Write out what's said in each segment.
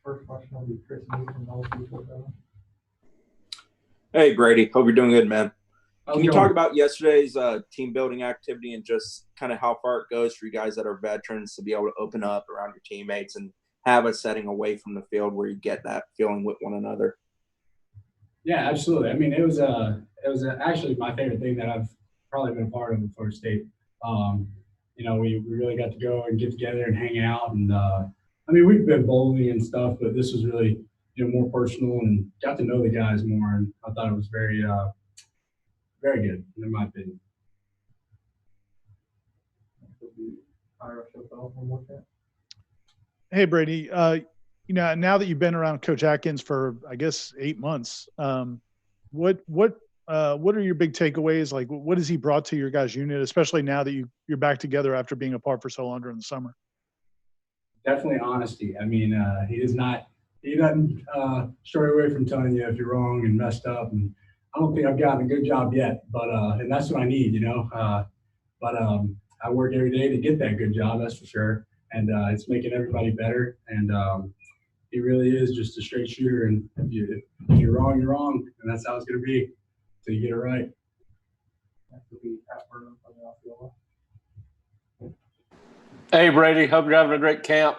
First question will be Chris Meade from Noles. Hey, Brady. Hope you're doing good, man. How's Can it you going? talk about yesterday's team building activity and just kind of how far it goes for you guys that are veterans to be able to open up around your teammates and have a setting away from the field where you get that feeling with one another? Yeah, absolutely. I mean, actually my favorite thing that I've probably been a part of in Florida State. We really got to go and get together and hang out. And, we've been bowling and stuff, but this was really, more personal and got to know the guys more. And I thought it was very, very good, in my opinion. Hey, Brady. Now that you've been around Coach Atkins for, I guess, 8 months, what are your big takeaways? Like, what has he brought to your guys' unit, especially now that you're back together after being apart for so long during the summer? Definitely honesty. I mean, he doesn't stray away from telling you if you're wrong and messed up. And I don't think I've gotten a good job yet, but and that's what I need, I work every day to get that good job, that's for sure. And it's making everybody better. And he really is just a straight shooter. And if you're wrong, you're wrong. And that's how it's going to be until you get it right. Hey, Brady. Hope you're having a great camp.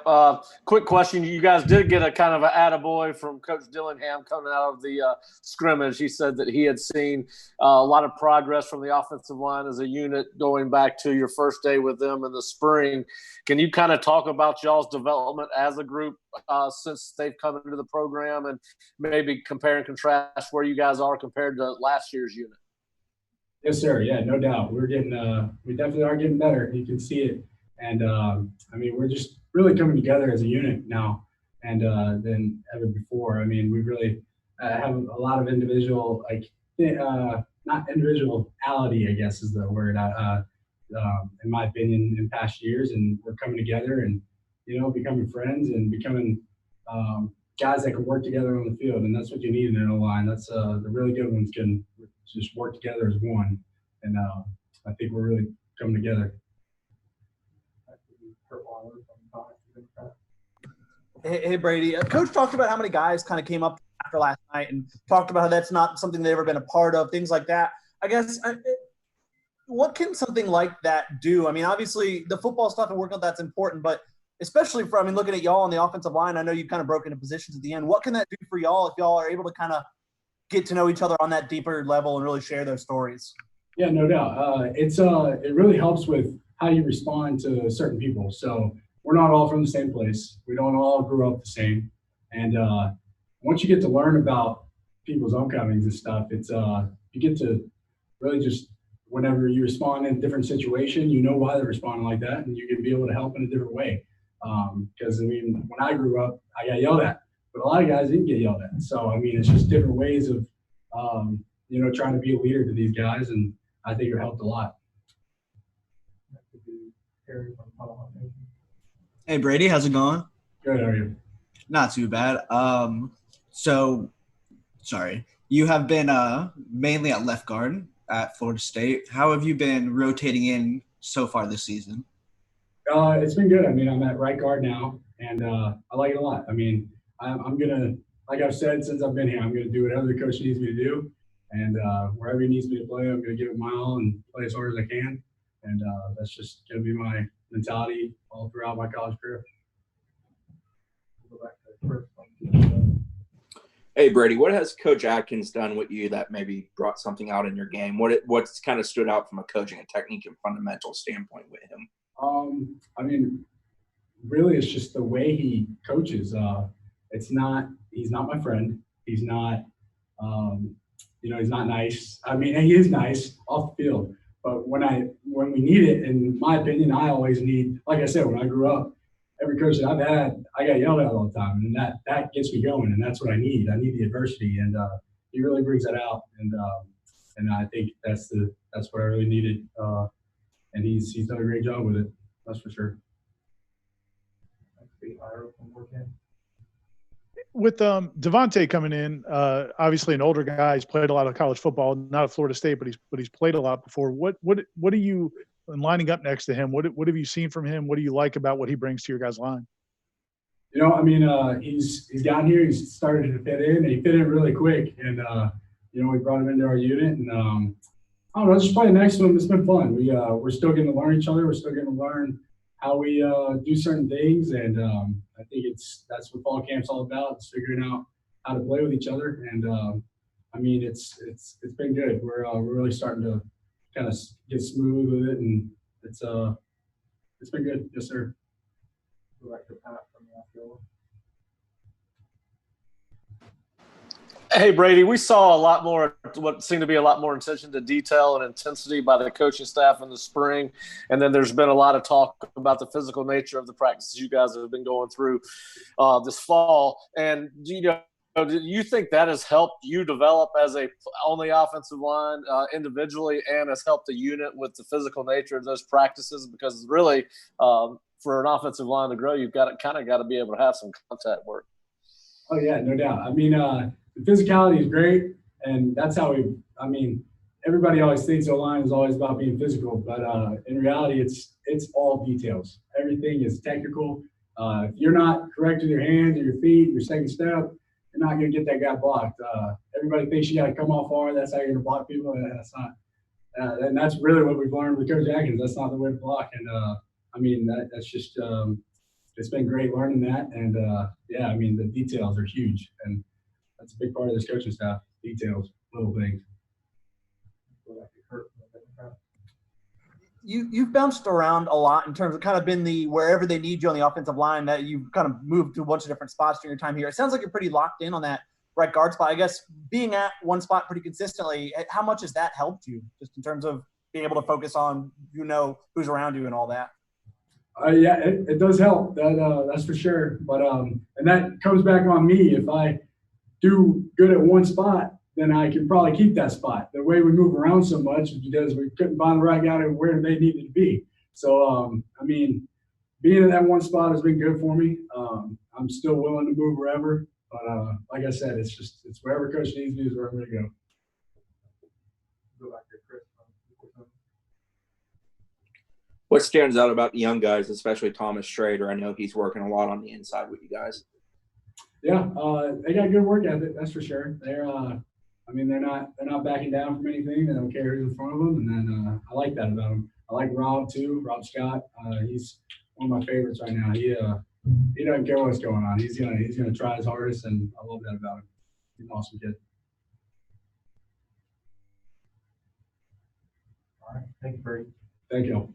Quick question. You guys did get a kind of an attaboy from Coach Dillingham coming out of the scrimmage. He said that he had seen a lot of progress from the offensive line as a unit going back to your first day with them in the spring. Can you kind of talk about y'all's development as a group since they've come into the program and maybe compare and contrast where you guys are compared to last year's unit? Yes, sir. Yeah, no doubt. We definitely are getting better. You can see it. And, we're just really coming together as a unit now and than ever before. I mean, we really have a lot of individual, not individuality, I guess is the word, in my opinion, in past years. And we're coming together and, becoming friends and becoming guys that can work together on the field. And that's what you need in an O-line. That's the really good ones can just work together as one. And I think we're really coming together. Hey, Brady. Coach talked about how many guys kind of came up after last night and talked about how that's not something they've ever been a part of, things like that. I guess, what can something like that do? I mean, obviously the football stuff and workout, that's important, but especially looking at y'all on the offensive line, I know you kind of broke into positions at the end. What can that do for y'all if y'all are able to kind of get to know each other on that deeper level and really share those stories? Yeah, no doubt. It really helps with how you respond to certain people. So we're not all from the same place. We don't all grow up the same. And once you get to learn about people's homecomings and stuff, it's you get to really just, whenever you respond in a different situation, you know why they're responding like that, and you can be able to help in a different way. Because, when I grew up, I got yelled at, but a lot of guys didn't get yelled at. So, it's just different ways of, trying to be a leader to these guys, and I think it helped a lot. Hey, Brady, how's it going? Good, how are you? Not too bad. You have been mainly at left guard at Florida State. How have you been rotating in so far this season? It's been good. I'm at right guard now, and I like it a lot. I'm going to, like I've said since I've been here, I'm going to do whatever the coach needs me to do, and wherever he needs me to play, I'm going to give it my all and play as hard as I can, and that's just going to be my mentality all throughout my college career. Hey, Brady, what has Coach Atkins done with you that maybe brought something out in your game? What's kind of stood out from a coaching and technique and fundamental standpoint with him? Really, it's just the way he coaches. He's not my friend. He's not, he's not nice. He is nice off the field. But when we need it, in my opinion, I always need, like I said, when I grew up, every coach that I've had, I got yelled at all the time. And that gets me going, and that's what I need. I need the adversity, and he really brings that out. And I think that's what I really needed. And he's done a great job with it. That's for sure. With Devontae coming in, obviously an older guy, he's played a lot of college football, not at Florida State, but he's played a lot before. What are you lining up next to him? What have you seen from him? What do you like about what he brings to your guys' line? You know, I mean, he's gotten here. He's started to fit in. And he fit in really quick, and you know, we brought him into our unit, and I don't know, just playing next to him. It's been fun. We're still getting to learn each other. We're still getting to learn how we do certain things, and I think that's what fall camp's all about. It's figuring out how to play with each other, and I mean, it's been good. We're really starting to kind of get smooth with it, and it's been good. Yes, sir. Go back to Pat from the outfield. Hey, Brady, we saw a lot more, what seemed to be a lot more attention to detail and intensity by the coaching staff in the spring. And then there's been a lot of talk about the physical nature of the practices you guys have been going through this fall. And, you know, do you think that has helped you develop as on the offensive line individually, and has helped the unit with the physical nature of those practices? Because really, for an offensive line to grow, you've got to be able to have some contact work. Oh yeah, no doubt. I mean, the physicality is great, and that's how I mean, everybody always thinks O-line is always about being physical, but in reality, it's all details. Everything is technical. If you're not correct with your hands or your feet, your second step, you're not going to get that guy blocked. Everybody thinks you got to come off hard. That's how you're going to block people. That's not. And that's really what we've learned with Coach Atkins. That's not the way to block. And I mean, that's just it's been great learning that. And yeah, I mean, the details are huge, and that's a big part of this coaching staff. Details, little things. You've bounced around a lot in terms of kind of been the wherever they need you on the offensive line, that you've kind of moved to a bunch of different spots during your time here. It sounds like you're pretty locked in on that right guard spot. I guess being at one spot pretty consistently, how much has that helped you just in terms of being able to focus on, you know, who's around you and all that? Yeah, it does help. That's for sure. But and that comes back on me. If I do good at one spot, then I can probably keep that spot. The way we move around so much is because we couldn't find the right guy where they needed to be. So, I mean, being in that one spot has been good for me. I'm still willing to move wherever. But like I said, it's wherever Coach needs me is where I'm going to go. Go back to Chris. What stands out about the young guys, especially Thomas Schrader? I know he's working a lot on the inside with you guys. Yeah, they got good work ethic, that's for sure. I mean, they're not backing down from anything. They don't care who's in front of them, and then I like that about them. I like Rob too, Rob Scott. He's one of my favorites right now. He doesn't care what's going on. He's gonna try his hardest, and I love that about him. He's an awesome kid. All right. Thank you, Brady. Thank you.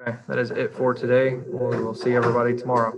Okay, that is it for today. We'll see everybody tomorrow.